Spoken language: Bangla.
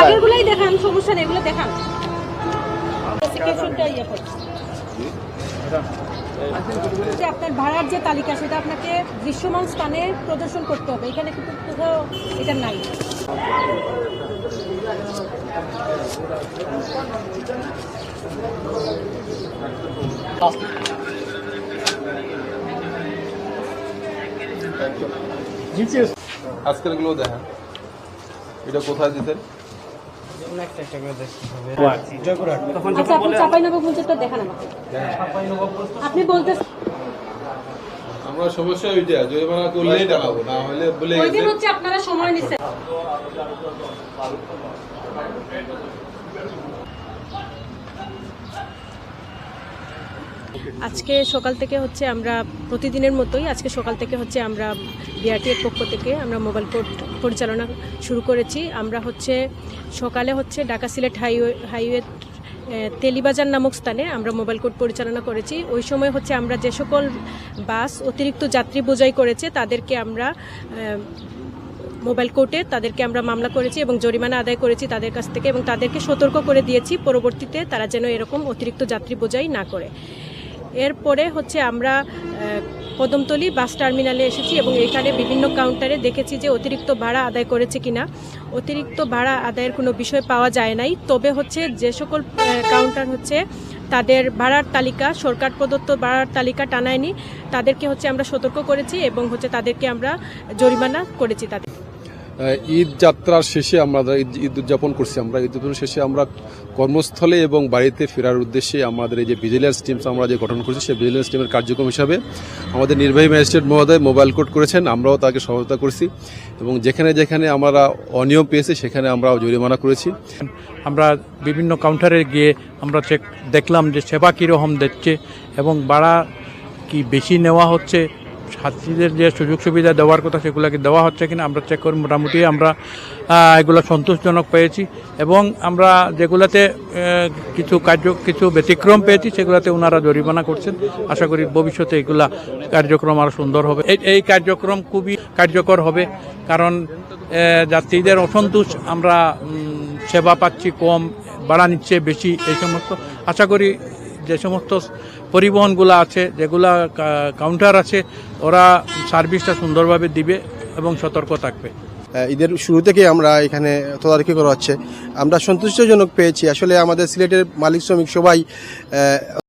আগেরগুলাই দেখান, সমস্যা নেই, এগুলো দেখান। আপনার ভাড়ার যে তালিকা সেটা আপনাকে দৃশ্যমান স্থানে প্রদর্শন করতে হবে, এখানে কিন্তু কোথাও এটা নাই। আজকের গুলো দেখেন, এটা কোথায় দিতেন? আচ্ছা, আপনি চাঁপাইনবাবগঞ্জেরটা দেখান আমাকে। আপনি বলতে আমরা সমস্যা ওইটা জরিমানা করলেই দেখাবো, না হলে বলে ওই দিন হচ্ছে আপনারা সময় নিচ্ছেন। আজকে সকাল থেকে হচ্ছে আমরা প্রতিদিনের মতোই আজকে সকাল থেকে হচ্ছে আমরা বিআরটিএর পক্ষ থেকে আমরা মোবাইল কোর্ট পরিচালনা শুরু করেছি। আমরা হচ্ছে সকালে হচ্ছে ঢাকা সিলেট হাইওয়ে তেলিবাজার নামক স্থানে আমরা মোবাইল কোর্ট পরিচালনা করেছি। ওই সময় হচ্ছে আমরা যে সকল বাস অতিরিক্ত যাত্রী বোঝাই করেছে তাদেরকে আমরা মোবাইল কোর্টে তাদেরকে আমরা মামলা করেছি এবং জরিমানা আদায় করেছি তাদের কাছ থেকে, এবং তাদেরকে সতর্ক করে দিয়েছি পরবর্তীতে তারা যেন এরকম অতিরিক্ত যাত্রী বোঝাই না করে। এরপরে হচ্ছে আমরা কদমতলী বাস টার্মিনালে এসেছি এবং এখানে বিভিন্ন কাউন্টারে দেখেছি যে অতিরিক্ত ভাড়া আদায় করেছে কিনা। অতিরিক্ত ভাড়া আদায়ের কোনো বিষয় পাওয়া যায় নাই, তবে হচ্ছে যে সকল কাউন্টার হচ্ছে তাদের ভাড়ার তালিকা সরকার প্রদত্ত ভাড়ার তালিকা টানায়নি তাদেরকে হচ্ছে আমরা সতর্ক করেছি এবং হচ্ছে তাদেরকে আমরা জরিমানা করেছি। তাদের ঈদ যাত্রার শেষে আমরা ঈদ উদযাপন করছি। আমরা ঈদ উদযাপন শেষে আমরা কর্মস্থলে এবং বাড়িতে ফেরার উদ্দেশ্যে আমাদের এই যে ভিজিলেন্স টিম আমরা যে গঠন করছি সেই ভিজিলেন্স টিমের কার্যক্রম হিসাবে আমাদের নির্বাহী ম্যাজিস্ট্রেট মহোদয় মোবাইল কোর্ট করেছেন, আমরাও তাকে সহায়তা করছি এবং যেখানে যেখানে আমরা অনিয়ম পেয়েছি সেখানে আমরা জরিমানা করেছি। আমরা বিভিন্ন কাউন্টারে গিয়ে আমরা দেখলাম যে সেবা কীরকম দিচ্ছে এবং ভাড়া কি বেশি নেওয়া হচ্ছে, ছাত্রীদের যে সুযোগ সুবিধা দেওয়ার কথা সেগুলোকে দেওয়া হচ্ছে কিনা আমরা চেক করে মোটামুটি আমরা এগুলো সন্তোষজনক পেয়েছি এবং আমরা যেগুলোতে কিছু ব্যতিক্রম পেয়েছি সেগুলোতে ওনারা জরিমানা করছেন। আশা করি ভবিষ্যতে এগুলা কার্যক্রম আরও সুন্দর হবে। এই কার্যক্রম খুবই কার্যকর হবে, কারণ যাত্রীদের অসন্তোষ, আমরা সেবা পাচ্ছি কম, ভাড়া নিচ্ছে বেশি, এই সমস্ত আশা করি যে সমস্ত পরিবহনগুলো আছে, যেগুলা কাউন্টার আছে, ওরা সার্ভিসটা সুন্দরভাবে দিবে এবং সতর্ক থাকবে। ঈদের শুরু থেকে আমরা এখানে তদারকি করা হচ্ছে, আমরা সন্তুষ্টজনক পেয়েছি। আসলে আমাদের সিলেটের মালিক শ্রমিক সবাই